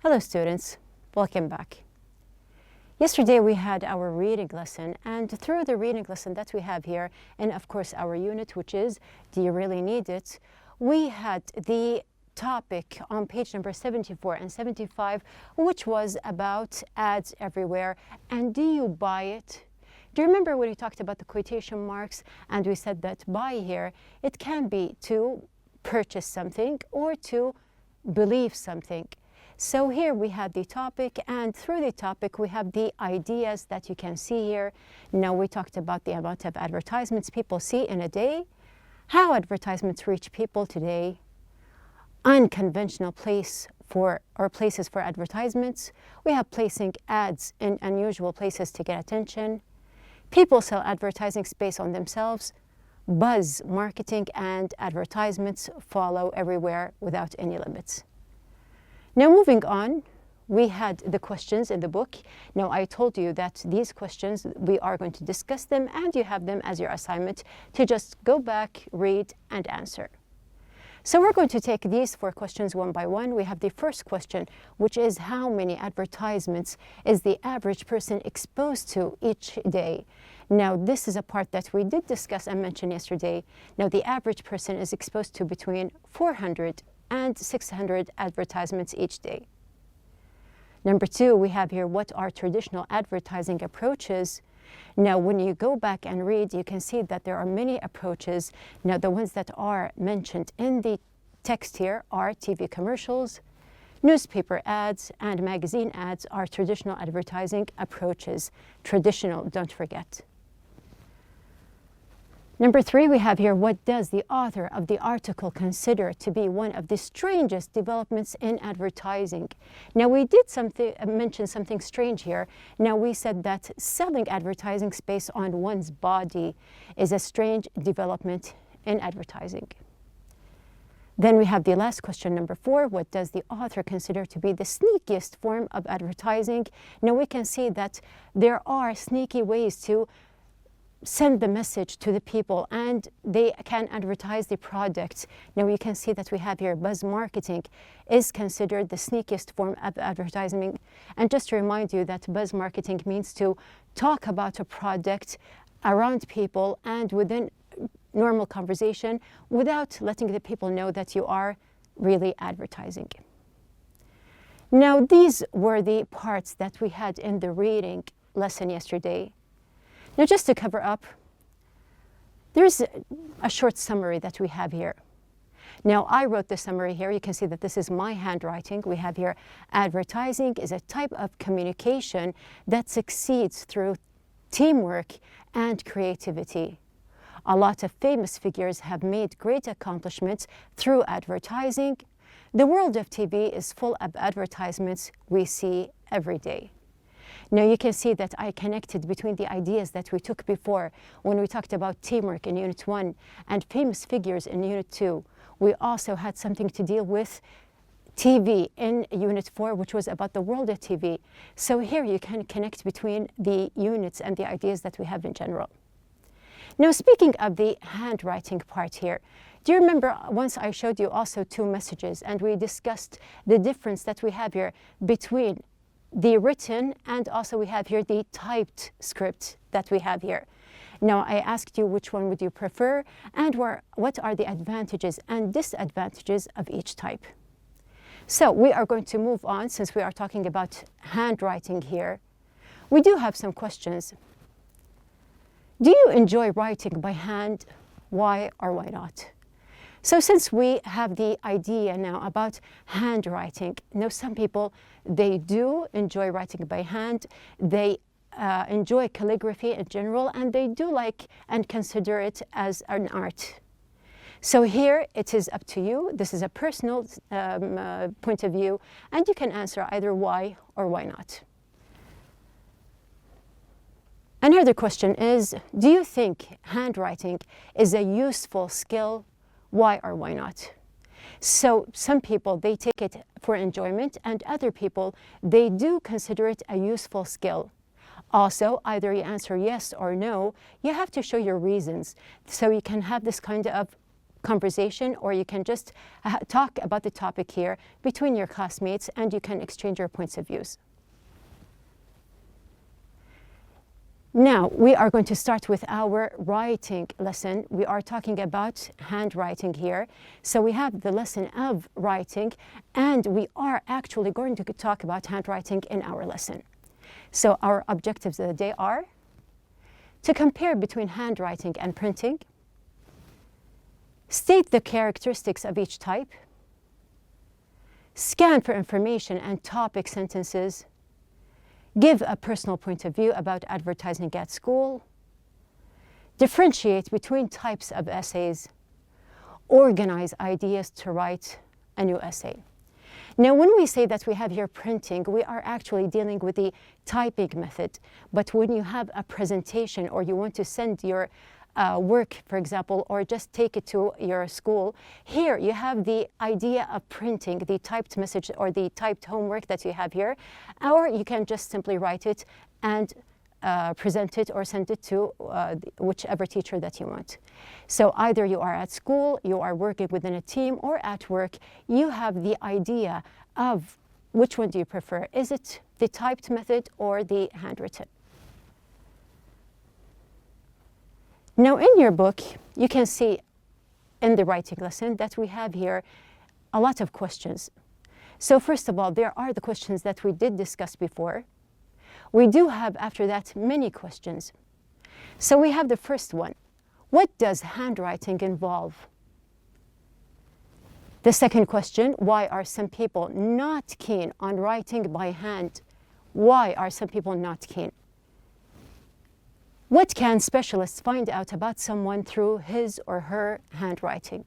Hello students, welcome back. Yesterday we had our reading lesson, and through the reading lesson that we have here, and of course our unit, which is Do You Really Need It?, we had the topic on page number 74 and 75, which was about ads everywhere and do you buy it? Do you remember when we talked about the quotation marks and we said that buy here, it can be to purchase something or to believe something. So here we have the topic, and through the topic we have the ideas that you can see here. Now we talked about the amount of advertisements people see in a day, how advertisements reach people today, unconventional places for advertisements. We have placing ads in unusual places to get attention. People sell advertising space on themselves. Buzz marketing and advertisements follow everywhere without any limits. Now moving on, we had the questions in the book. Now I told you that these questions, we are going to discuss them and you have them as your assignment to just go back, read and answer. So we're going to take these 4 questions one by one. We have the first question, which is how many advertisements is the average person exposed to each day? Now this is a part that we did discuss and mention yesterday. Now the average person is exposed to between 400 and 600 advertisements each day. Number 2, we have here what are traditional advertising approaches. Now when you go back and read, you can see that there are many approaches. Now the ones that are mentioned in the text here are TV commercials, newspaper ads, and magazine ads are traditional advertising approaches. Traditional, don't forget. Number 3, we have here, what does the author of the article consider to be one of the strangest developments in advertising? Now we did mention something strange here. Now we said that selling advertising space on one's body is a strange development in advertising. Then we have the last question, number 4, what does the author consider to be the sneakiest form of advertising? Now we can see that there are sneaky ways to send the message to the people and they can advertise the product. Now you can see that we have here buzz marketing is considered the sneakiest form of advertising. And just to remind you that buzz marketing means to talk about a product around people and within normal conversation without letting the people know that you are really advertising. Now these were the parts that we had in the reading lesson yesterday. Now just to cover up, there's a short summary that we have here. Now I wrote the summary here. You can see that this is my handwriting. We have here, advertising is a type of communication that succeeds through teamwork and creativity. A lot of famous figures have made great accomplishments through advertising. The world of TV is full of advertisements we see every day. Now you can see that I connected between the ideas that we took before when we talked about teamwork in Unit 1 and famous figures in Unit 2. We also had something to deal with TV in Unit 4, which was about the world of TV. So here you can connect between the units and the ideas that we have in general. Now speaking of the handwriting part here, do you remember once I showed you also 2 messages and we discussed the difference that we have here between the written and also we have here the typed script that we have here. Now I asked you which one would you prefer and what are the advantages and disadvantages of each type. So we are going to move on since we are talking about handwriting here. We do have some questions. Do you enjoy writing by hand? Why or why not? So since we have the idea now about handwriting, now some people, they do enjoy writing by hand, they enjoy calligraphy in general, and they do like and consider it as an art. So here it is up to you. This is a personal point of view, and you can answer either why or why not. Another question is, do you think handwriting is a useful skill? Why or why not? So some people, they take it for enjoyment, and other people, they do consider it a useful skill. Also, either you answer yes or no, you have to show your reasons so you can have this kind of conversation, or you can just talk about the topic here between your classmates, and you can exchange your points of views. Now, we are going to start with our writing lesson. We are talking about handwriting here. So we have the lesson of writing, and we are actually going to talk about handwriting in our lesson. So our objectives of the day are to compare between handwriting and printing, state the characteristics of each type, scan for information and topic sentences, give a personal point of view about advertising at school, differentiate between types of essays, organize ideas to write a new essay. Now, when we say that we have here printing, we are actually dealing with the typing method. But when you have a presentation, or you want to send your work, for example, or just take it to your school, here you have the idea of printing the typed message or the typed homework that you have here, or you can just simply write it and present it or send it to whichever teacher that you want. So either you are at school, you are working within a team, or at work, you have the idea of which one do you prefer. Is it the typed method or the handwritten? Now, in your book, you can see in the writing lesson that we have here a lot of questions. So first of all, there are the questions that we did discuss before. We do have, after that, many questions. So we have the first one. What does handwriting involve? The second question, why are some people not keen on writing by hand? Why are some people not keen? What can specialists find out about someone through his or her handwriting?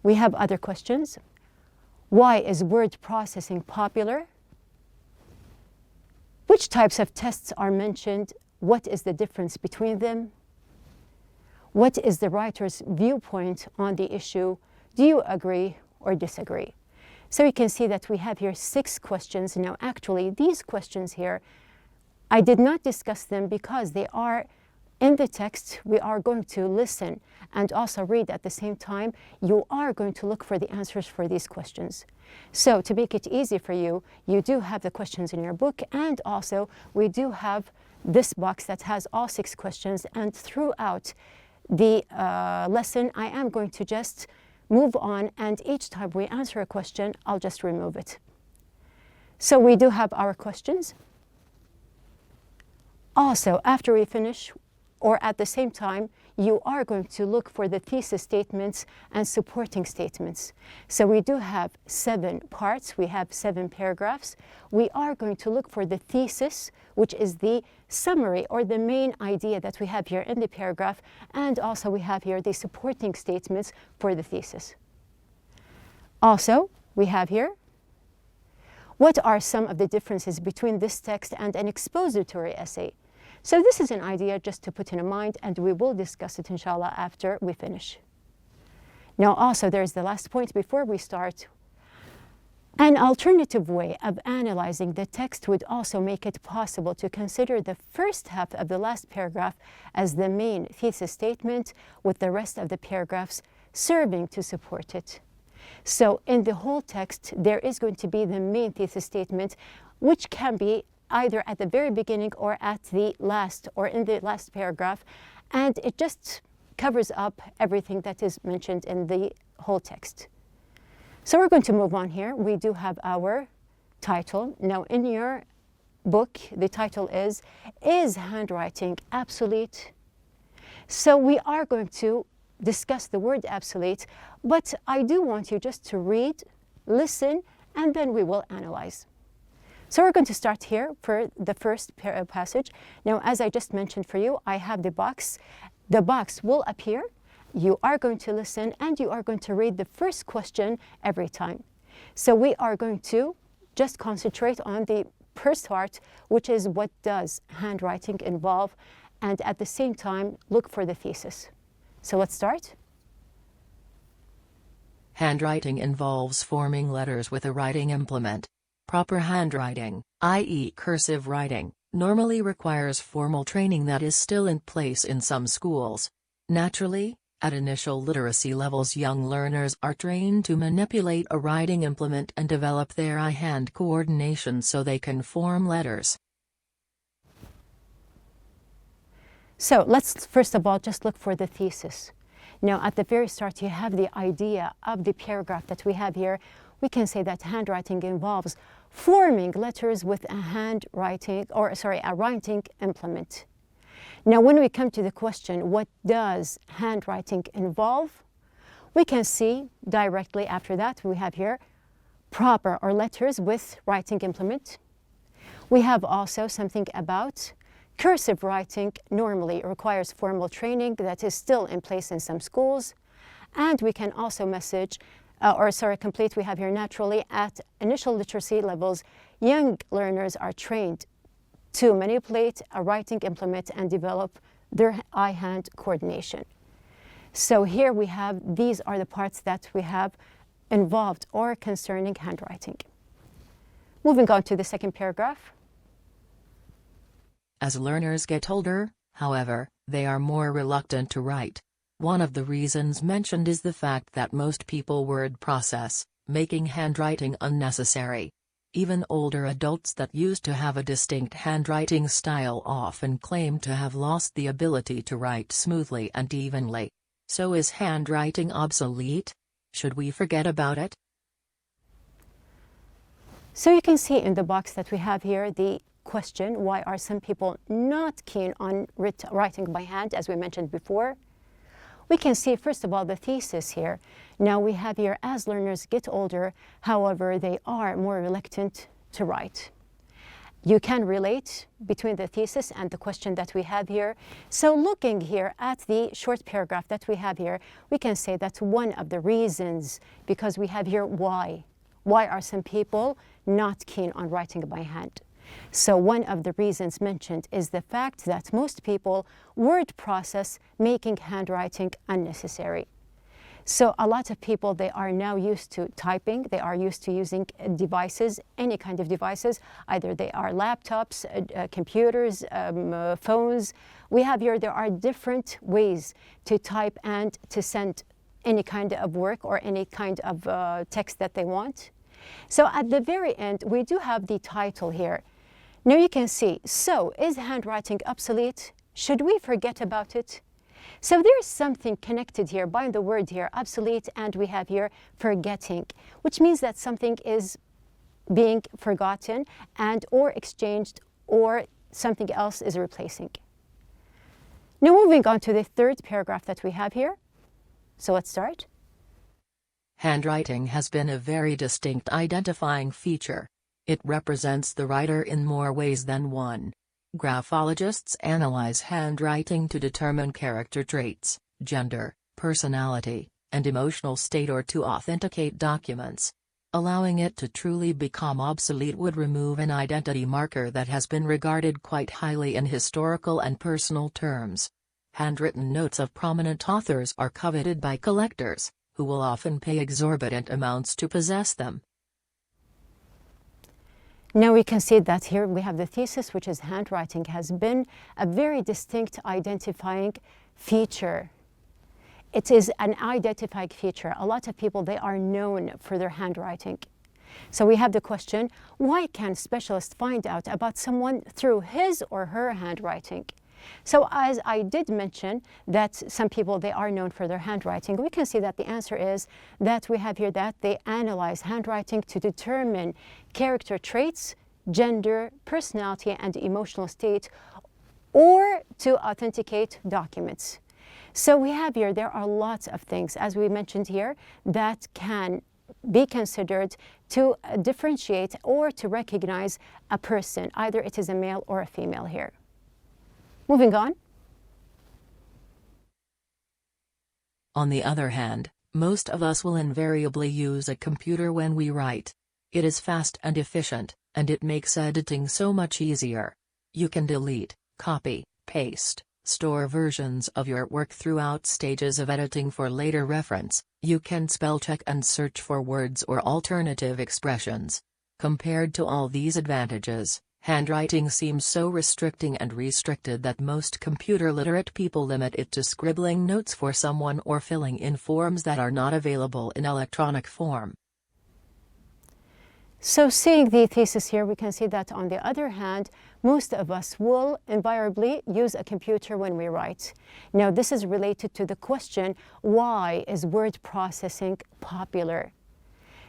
We have other questions. Why is word processing popular? Which types of tests are mentioned? What is the difference between them? What is the writer's viewpoint on the issue? Do you agree or disagree? So you can see that we have here 6 questions. Now, actually, these questions here, I did not discuss them because they are in the text. We are going to listen and also read at the same time. You are going to look for the answers for these questions. So to make it easy for you, you do have the questions in your book, and also we do have this box that has all 6 questions, and throughout the lesson, I am going to just move on, and each time we answer a question, I'll just remove it. So we do have our questions. Also, after we finish, or at the same time, you are going to look for the thesis statements and supporting statements. So we do have 7 parts. We have 7 paragraphs. We are going to look for the thesis, which is the summary or the main idea that we have here in the paragraph. And also we have here the supporting statements for the thesis. Also, we have here, what are some of the differences between this text and an expository essay? So this is an idea just to put in mind, and we will discuss it, inshallah, after we finish. Now, also, there's the last point before we start. An alternative way of analyzing the text would also make it possible to consider the first half of the last paragraph as the main thesis statement, with the rest of the paragraphs serving to support it. So in the whole text, there is going to be the main thesis statement, which can be either at the very beginning or at the last, or in the last paragraph, and it just covers up everything that is mentioned in the whole text. So we're going to move on here. We do have our title. Now, in your book, the title is Handwriting Obsolete? So we are going to discuss the word obsolete, but I do want you just to read, listen, and then we will analyze. So we're going to start here for the first passage. Now, as I just mentioned for you, I have the box. The box will appear. You are going to listen, and you are going to read the first question every time. So we are going to just concentrate on the first part, which is what does handwriting involve, and at the same time, look for the thesis. So let's start. Handwriting involves forming letters with a writing implement. Proper handwriting, i.e. cursive writing, normally requires formal training that is still in place in some schools. Naturally, At initial literacy levels, young learners are trained to manipulate a writing implement and develop their eye-hand coordination so they can form letters. So let's first of all just look for the thesis. Now at the very start you have the idea of the paragraph that we have here. We can say that handwriting involves forming letters with a writing implement. Now when we come to the question, what does handwriting involve? We can see directly after that we have here proper or letters with writing implement. We have also something about cursive writing normally requires formal training that is still in place in some schools. And we can also complete, we have here naturally at initial literacy levels, young learners are trained to manipulate a writing implement and develop their eye-hand coordination. So here we have, these are the parts that we have involved or concerning handwriting. Moving on to the second paragraph. As learners get older, however, they are more reluctant to write. One of the reasons mentioned is the fact that most people word process, making handwriting unnecessary. Even older adults that used to have a distinct handwriting style often claim to have lost the ability to write smoothly and evenly. So is handwriting obsolete? Should we forget about it? So you can see in the box that we have here the question, why are some people not keen on writing by hand, as we mentioned before? We can see first of all the thesis here. Now we have here, as learners get older, however, they are more reluctant to write. You can relate between the thesis and the question that we have here. So looking here at the short paragraph that we have here, we can say that's one of the reasons, because we have here why. Why are some people not keen on writing by hand? So one of the reasons mentioned is the fact that most people word process, making handwriting unnecessary. So a lot of people, they are now used to typing, they are used to using devices, any kind of devices, either they are laptops, computers, phones. We have here, there are different ways to type and to send any kind of work or any kind of text that they want. So at the very end, we do have the title here. Now you can see, so is handwriting obsolete? Should we forget about it? So there's something connected here by the word here, obsolete, and we have here forgetting, which means that something is being forgotten and or exchanged or something else is replacing. Now moving on to the third paragraph that we have here. So let's start. Handwriting has been a very distinct identifying feature. It represents the writer in more ways than one. Graphologists analyze handwriting to determine character traits, gender, personality, and emotional state or to authenticate documents. Allowing it to truly become obsolete would remove an identity marker that has been regarded quite highly in historical and personal terms. Handwritten notes of prominent authors are coveted by collectors, who will often pay exorbitant amounts to possess them. Now we can see that here we have the thesis, which is handwriting has been a very distinct identifying feature. It is an identifying feature. A lot of people, they are known for their handwriting. So we have the question, why can specialists find out about someone through his or her handwriting? So as I did mention that some people, they are known for their handwriting, we can see that the answer is that we have here that they analyze handwriting to determine character traits, gender, personality, and emotional state, or to authenticate documents. So we have here, there are lots of things, as we mentioned here, that can be considered to differentiate or to recognize a person, either it is a male or a female here. Moving on. On the other hand, most of us will invariably use a computer when we write. It is fast and efficient, and it makes editing so much easier. You can delete, copy, paste, store versions of your work throughout stages of editing for later reference. You can spell check and search for words or alternative expressions. Compared to all these advantages, Handwriting seems so restricting and restricted that most computer-literate people limit it to scribbling notes for someone or filling in forms that are not available in electronic form. So seeing the thesis here, we can see that on the other hand, most of us will invariably use a computer when we write. Now this is related to the question, why is word processing popular?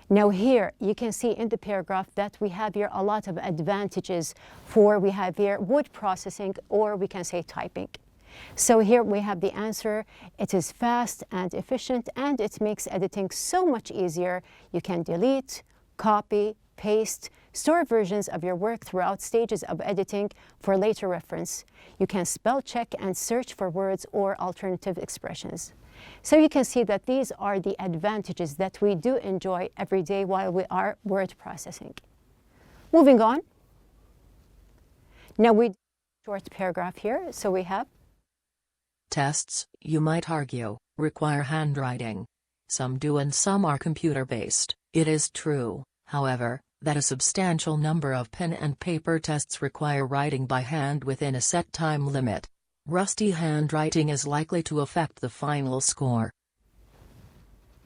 Now here you can see in the paragraph that we have here a lot of advantages we have here word processing, or we can say typing. So here we have the answer. It is fast and efficient, and it makes editing so much easier. You can delete, copy, paste, store versions of your work throughout stages of editing for later reference. You can spell check and search for words or alternative expressions. So you can see that these are the advantages that we do enjoy every day while we are word processing. Moving on. Now we short paragraph here. So we have tests, you might argue, require handwriting. Some do and some are computer-based. It is true, however, that a substantial number of pen and paper tests require writing by hand within a set time limit. Rusty handwriting is likely to affect the final score.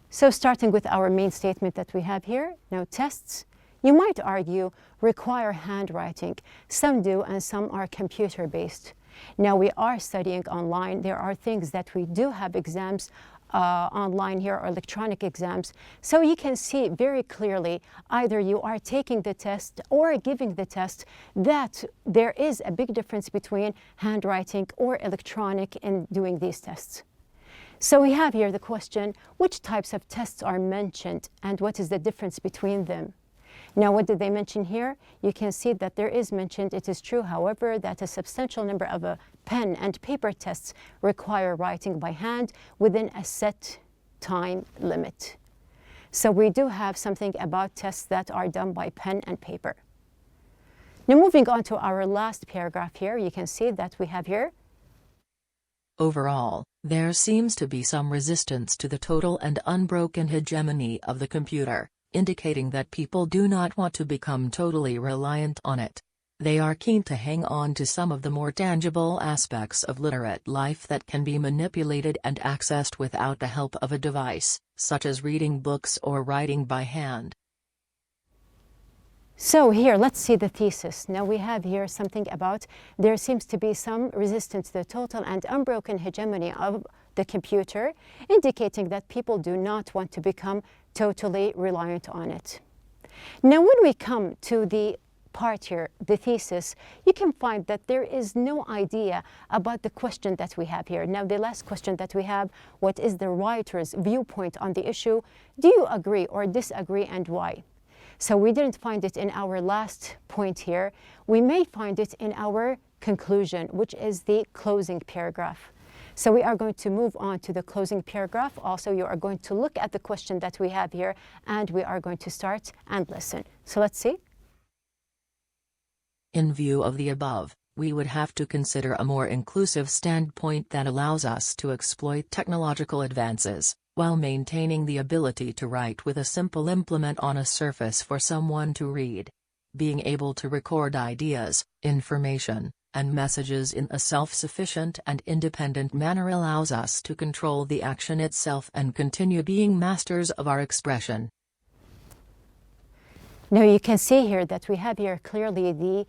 So starting with our main statement that we have here, now tests, you might argue, require handwriting. Some do and some are computer-based. Now we are studying online. There are things that we do have exams online here, or electronic exams. So you can see very clearly, either you are taking the test or giving the test, that there is a big difference between handwriting or electronic in doing these tests. So we have here the question, which types of tests are mentioned and what is the difference between them? Now, what did they mention here? You can see that there is mentioned, it is true, however, that a substantial number of pen and paper tests require writing by hand within a set time limit. So we do have something about tests that are done by pen and paper. Now, moving on to our last paragraph here, you can see that we have here, overall, there seems to be some resistance to the total and unbroken hegemony of the computer, indicating that people do not want to become totally reliant on it. They are keen to hang on to some of the more tangible aspects of literate life that can be manipulated and accessed without the help of a device, such as reading books or writing by hand. So here, let's see the thesis. Now we have here something about there seems to be some resistance to the total and unbroken hegemony of the computer, indicating that people do not want to become totally reliant on it. Now when we come to the part here, the thesis, you can find that there is no idea about the question that we have here. Now the last question that we have, what is the writer's viewpoint on the issue? Do you agree or disagree, and why? So we didn't find it in our last point here. We may find it in our conclusion, which is the closing paragraph. So we are going to move on to the closing paragraph. Also, you are going to look at the question that we have here, and we are going to start and listen. So let's see. In view of the above, we would have to consider a more inclusive standpoint that allows us to exploit technological advances, while maintaining the ability to write with a simple implement on a surface for someone to read. Being able to record ideas, information, and messages in a self-sufficient and independent manner allows us to control the action itself and continue being masters of our expression. Now you can see here that we have here clearly the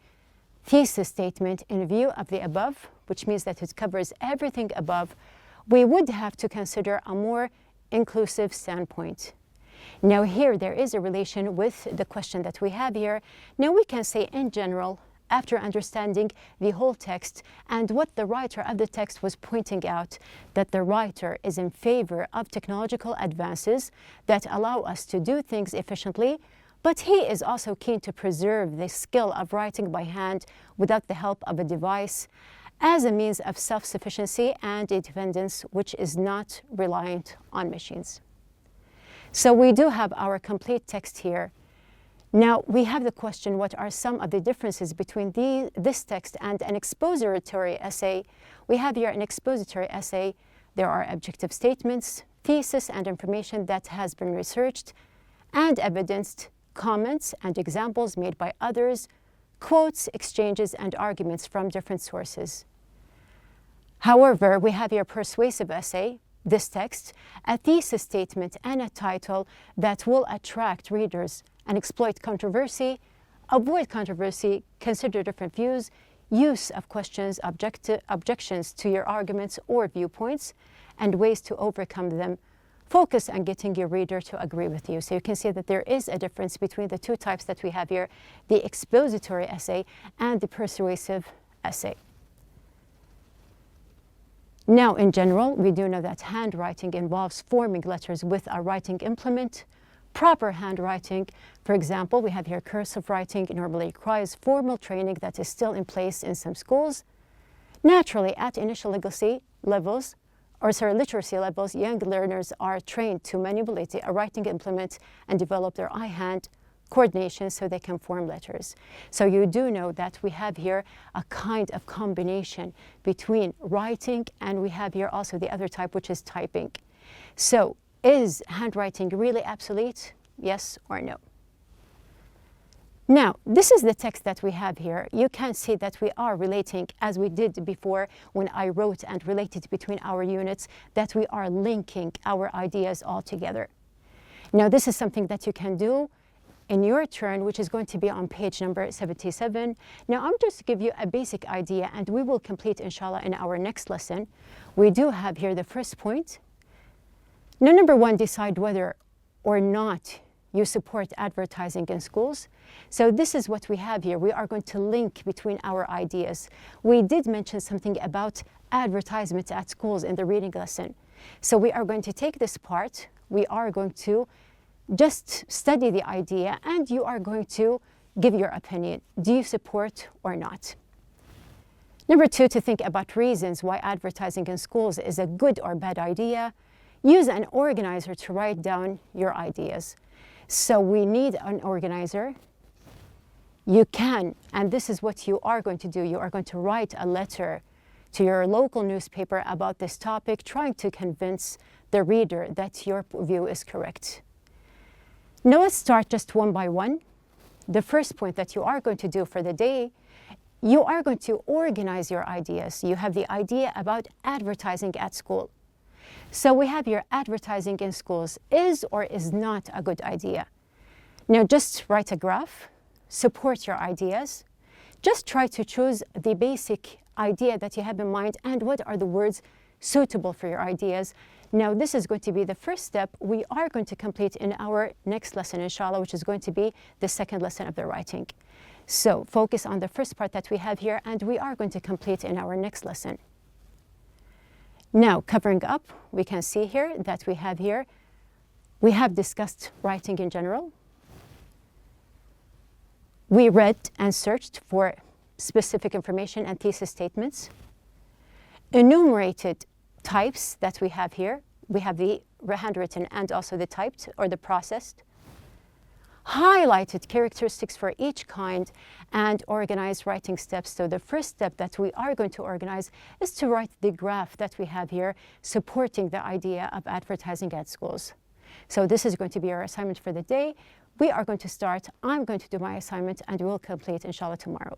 thesis statement. In view of the above, which means that it covers everything above, we would have to consider a more inclusive standpoint. Now here there is a relation with the question that we have here. Now we can say in general, after understanding the whole text and what the writer of the text was pointing out, that the writer is in favor of technological advances that allow us to do things efficiently, but he is also keen to preserve the skill of writing by hand without the help of a device as a means of self-sufficiency and independence which is not reliant on machines. So we do have our complete text here. Now we have the question, what are some of the differences between this text and an expository essay? We have here an expository essay. There are objective statements, thesis and information that has been researched and evidenced, comments and examples made by others, quotes, exchanges, and arguments from different sources. However, we have here a persuasive essay, this text, a thesis statement, and a title that will attract readers and exploit controversy, avoid controversy, consider different views, use of questions, objections to your arguments or viewpoints, and ways to overcome them. Focus on getting your reader to agree with you. So you can see that there is a difference between the two types that we have here, the expository essay and the persuasive essay. Now, in general, we do know that handwriting involves forming letters with a writing implement. Proper handwriting, for example, we have here cursive writing, normally requires formal training that is still in place in some schools. Naturally, at initial literacy levels, young learners are trained to manipulate a writing implement and develop their eye-hand coordination so they can form letters. So you do know that we have here a kind of combination between writing, and we have here also the other type, which is typing. So is handwriting really obsolete? Yes or no? Now, this is the text that we have here. You can see that we are relating, as we did before when I wrote and related between our units, that we are linking our ideas all together. Now, this is something that you can do in your turn, which is going to be on page number 77. Now, I'm just to give you a basic idea, and we will complete, inshallah, in our next lesson. We do have here the first point. Now, number one, decide whether or not you support advertising in schools. So this is what we have here. We are going to link between our ideas. We did mention something about advertisements at schools in the reading lesson. So we are going to take this part. We are going to just study the idea, and you are going to give your opinion. Do you support or not? Number two, to think about reasons why advertising in schools is a good or bad idea. Use an organizer to write down your ideas. So we need an organizer. You can, and this is what you are going to do. You are going to write a letter to your local newspaper about this topic, trying to convince the reader that your view is correct. Now let's start just one by one. The first point that you are going to do for the day, you are going to organize your ideas. You have the idea about advertising at school. So we have your advertising in schools is or is not a good idea. Now just write a graph, support your ideas. Just try to choose the basic idea that you have in mind and what are the words suitable for your ideas. Now this is going to be the first step we are going to complete in our next lesson, inshallah, which is going to be the second lesson of the writing. So focus on the first part that we have here, and we are going to complete in our next lesson. Now, covering up, we can see here that we have discussed writing in general. We read and searched for specific information and thesis statements. Enumerated types that we have here. We have the handwritten and also the typed or the processed. Highlighted characteristics for each kind and organized writing steps. So the first step that we are going to organize is to write the graph that we have here supporting the idea of advertising at schools. So this is going to be our assignment for the day. We are going to start. I'm going to do my assignment and we'll complete, inshallah, tomorrow.